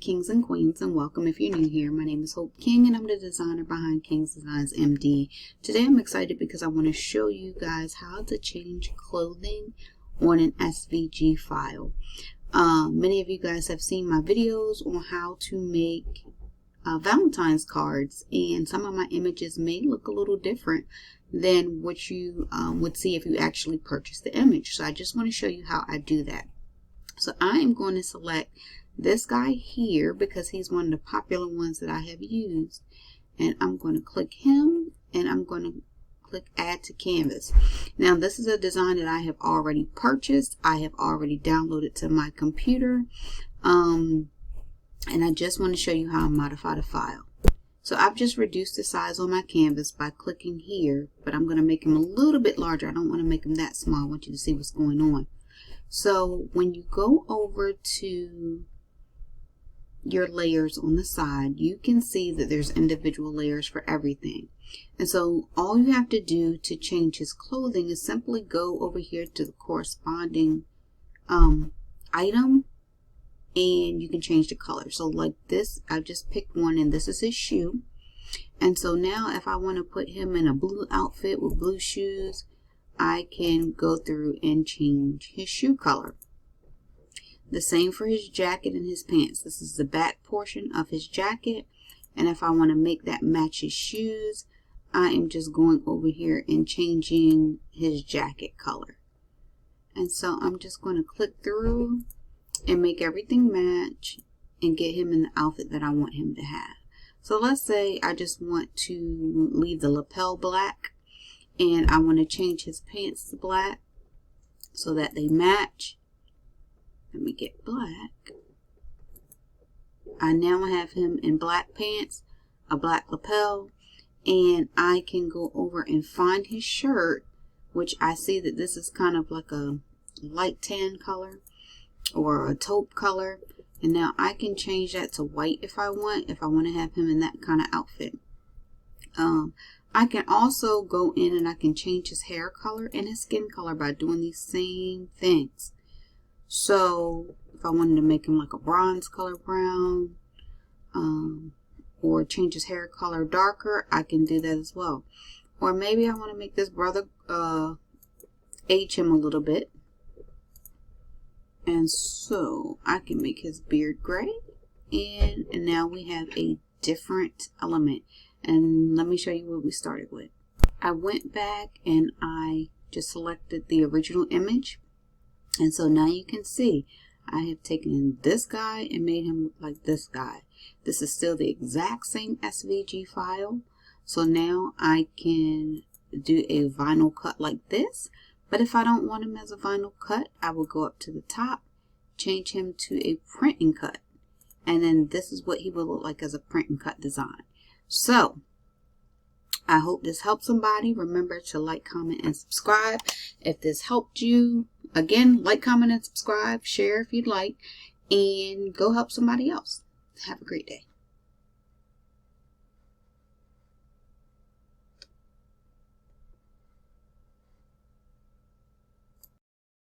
Kings and Queens, and welcome if you're new here. My name is Hope King and I'm the designer behind King's Designs MD. Today I'm excited because I want to show you guys how to change clothing on an SVG file. Many of you guys have seen my videos on how to make Valentine's cards, and some of my images may look a little different than what you would see if you actually purchased the image. So I just want to show you how I do that. So I am going to select this guy here because he's one of the popular ones that I have used, and I'm going to click him and I'm going to click add to canvas. Now this is a design that I have already purchased. I have already downloaded to my computer, and I just want to show you how I modify the file. So I've just reduced the size on my canvas by clicking here, but I'm going to make him a little bit larger. I don't want to make him that small. I want you to see what's going on. So when you go over to your layers on the side, you can see that there's individual layers for everything. And so all you have to do to change his clothing is simply go over here to the corresponding item, and you can change the color. So like this, I just picked one, and this is his shoe. And so now if I want to put him in a blue outfit with blue shoes, I can go through and change his shoe color. The same for his jacket and his pants. This is the back portion of his jacket, and if I want to make that match his shoes, I am just going over here and changing his jacket color. And so I'm just going to click through and make everything match and get him in the outfit that I want him to have. So let's say I just want to leave the lapel black, and I want to change his pants to black so that they match. Let me get black. I now have him in black pants, a black lapel, and I can go over and find his shirt, which I see that this is kind of like a light tan color or a taupe color, and now I can change that to white if I want to have him in that kind of outfit. I can also go in and I can change his hair color and his skin color by doing these same things. So if I wanted to make him like a bronze color brown, or change his hair color darker, I can do that as well. Or maybe I want to make this brother age him a little bit, and so I can make his beard gray, and now we have a different element. And let me show you what we started with. I went back and I just selected the original image, and so now you can see I have taken this guy and made him look like this guy. This is still the exact same SVG file. So now I can do a vinyl cut like this. But if I don't want him as a vinyl cut, I will go up to the top, change him to a print and cut. And then this is what he will look like as a print and cut design. So I hope this helped somebody. Remember to like, comment, and subscribe. If this helped you, again, like, comment, and subscribe. Share if you'd like. And go help somebody else. Have a great day.